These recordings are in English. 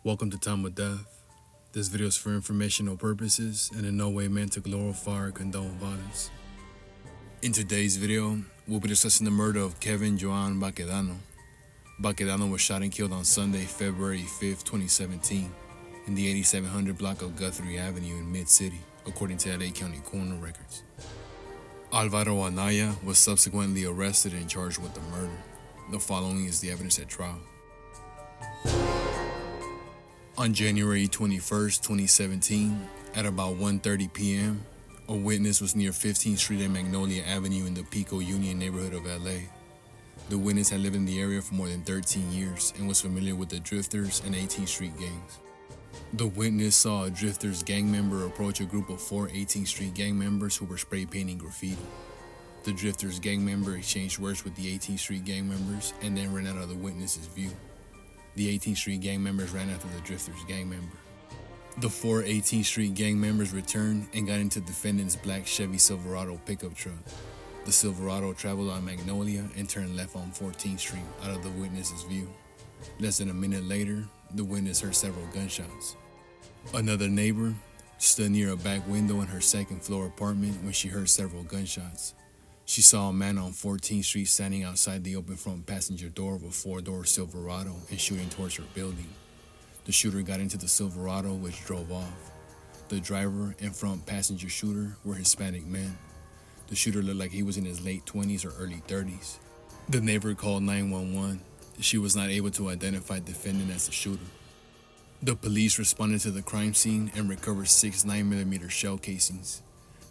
Welcome to Time of Death. This video is for informational purposes and in no way meant to glorify or condone violence. In today's video, we'll be discussing the murder of Kevin Joan Baquedano. Baquedano was shot and killed on Sunday, February 5, 2017, in the 8700 block of Guthrie Avenue in Mid-City, according to LA County coroner records. Alvaro Anaya was subsequently arrested and charged with the murder. The following is the evidence at trial. On January 21, 2017, at about 1:30 p.m., a witness was near 15th Street and Magnolia Avenue in the Pico Union neighborhood of LA. The witness had lived in the area for more than 13 years and was familiar with the Drifters and 18th Street gangs. The witness saw a Drifters gang member approach a group of 4 18th Street gang members who were spray painting graffiti. The Drifters gang member exchanged words with the 18th Street gang members and then ran out of the witness's view. The 18th Street gang members ran after the Drifters gang member. The 4 18th Street gang members returned and got into the defendant's black Chevy Silverado pickup truck. The Silverado traveled on Magnolia and turned left on 14th Street out of the witness's view. Less than a minute later, the witness heard several gunshots. Another neighbor stood near a back window in her second-floor apartment when she heard several gunshots. She saw a man on 14th Street standing outside the open front passenger door of a 4-door Silverado and shooting towards her building. The shooter got into the Silverado, which drove off. The driver and front passenger shooter were Hispanic men. The shooter looked like he was in his late 20s or early 30s. The neighbor called 911. She was not able to identify the defendant as the shooter. The police responded to the crime scene and recovered 6 9mm shell casings.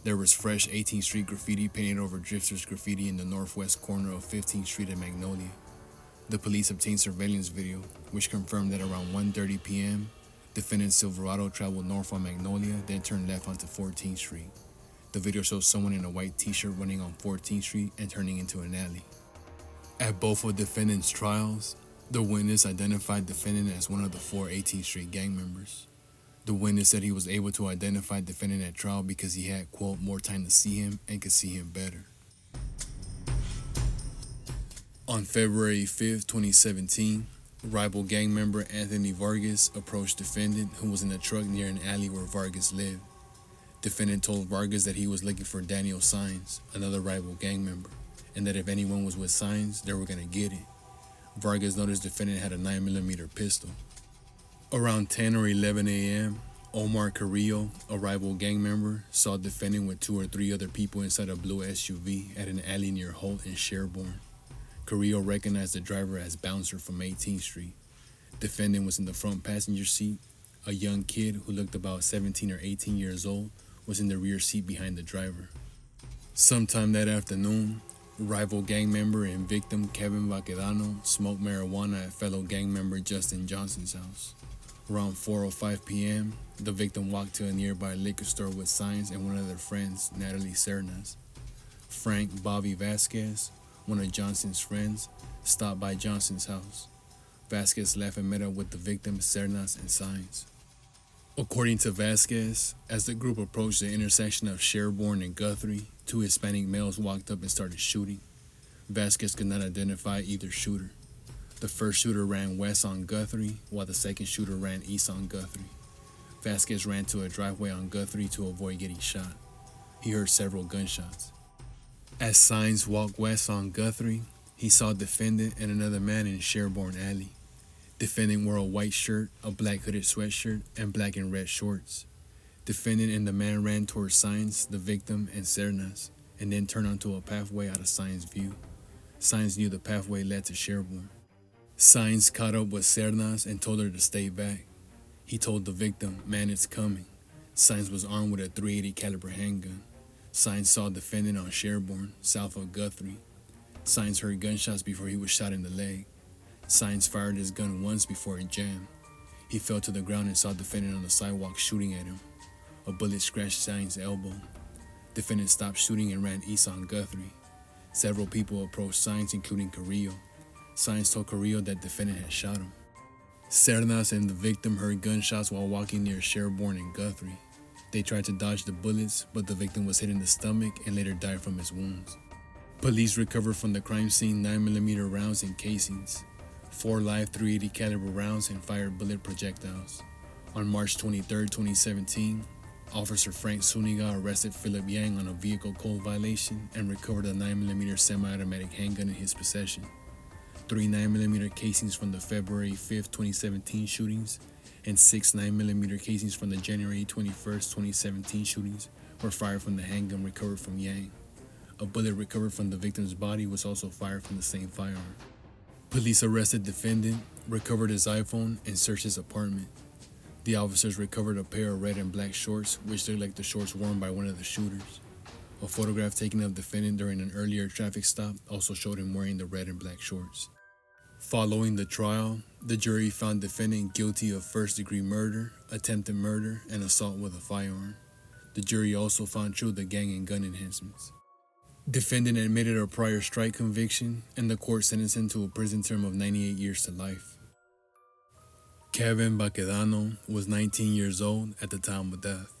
There was fresh 18th Street graffiti painted over Drifters graffiti in the northwest corner of 15th Street and Magnolia. The police obtained surveillance video, which confirmed that around 1:30 p.m., defendant Silverado traveled north on Magnolia, then turned left onto 14th Street. The video shows someone in a white t-shirt running on 14th Street and turning into an alley. At both of defendant's trials, the witness identified defendant as one of the 4 18th Street gang members. The witness said he was able to identify defendant at trial because he had, quote, more time to see him and could see him better. On February 5, 2017, rival gang member Anthony Vargas approached defendant, who was in a truck near an alley where Vargas lived. Defendant told Vargas that he was looking for Daniel Saenz, another rival gang member, and that if anyone was with Saenz, they were going to get it. Vargas noticed defendant had a 9mm pistol. Around 10 or 11 a.m., Omar Carrillo, a rival gang member, saw defendant with 2 or 3 other people inside a blue SUV at an alley near Holt and Sherborne. Carrillo recognized the driver as Bouncer from 18th Street. Defendant was in the front passenger seat. A young kid who looked about 17 or 18 years old was in the rear seat behind the driver. Sometime that afternoon, rival gang member and victim Kevin Baquedano smoked marijuana at fellow gang member Justin Johnson's house. Around 4:05 p.m., the victim walked to a nearby liquor store with Saenz and one of their friends, Natalie Cernas. Frank Bobby Vasquez, one of Johnson's friends, stopped by Johnson's house. Vasquez left and met up with the victim, Cernas, and Saenz. According to Vasquez, as the group approached the intersection of Sherborne and Guthrie, 2 Hispanic males walked up and started shooting. Vasquez could not identify either shooter. The first shooter ran west on Guthrie, while the second shooter ran east on Guthrie. Vasquez ran to a driveway on Guthrie to avoid getting shot. He heard several gunshots. As Saenz walked west on Guthrie, he saw defendant and another man in Sherborne Alley. Defendant wore a white shirt, a black hooded sweatshirt, and black and red shorts. Defendant and the man ran towards Saenz, the victim, and Cernas, and then turned onto a pathway out of Saenz's view. Saenz knew the pathway led to Sherborne. Saenz caught up with Cernas and told her to stay back. He told the victim, "Man, it's coming." Saenz was armed with a .380 caliber handgun. Saenz saw defendant on Sherborne, south of Guthrie. Saenz heard gunshots before he was shot in the leg. Saenz fired his gun once before it jammed. He fell to the ground and saw defendant on the sidewalk shooting at him. A bullet scratched Saenz's elbow. Defendant stopped shooting and ran east on Guthrie. Several people approached Saenz, including Carrillo. Saenz told Carrillo that defendant had shot him. Cernas and the victim heard gunshots while walking near Sherborne and Guthrie. They tried to dodge the bullets, but the victim was hit in the stomach and later died from his wounds. Police recovered from the crime scene 9mm rounds and casings. 4 live .380 caliber rounds, and fired bullet projectiles. On March 23, 2017, Officer Frank Zuniga arrested Philip Yang on a vehicle code violation and recovered a 9mm semi-automatic handgun in his possession. 3 9mm casings from the February 5, 2017 shootings and 6 9mm casings from the January 21, 2017 shootings were fired from the handgun recovered from Yang. A bullet recovered from the victim's body was also fired from the same firearm. Police arrested defendant, recovered his iPhone, and searched his apartment. The officers recovered a pair of red and black shorts, which looked like the shorts worn by one of the shooters. A photograph taken of defendant during an earlier traffic stop also showed him wearing the red and black shorts. Following the trial, the jury found defendant guilty of first-degree murder, attempted murder, and assault with a firearm. The jury also found true the gang and gun enhancements. Defendant admitted a prior strike conviction, and the court sentenced him to a prison term of 98 years to life. Kevin Baquedano was 19 years old at the time of death.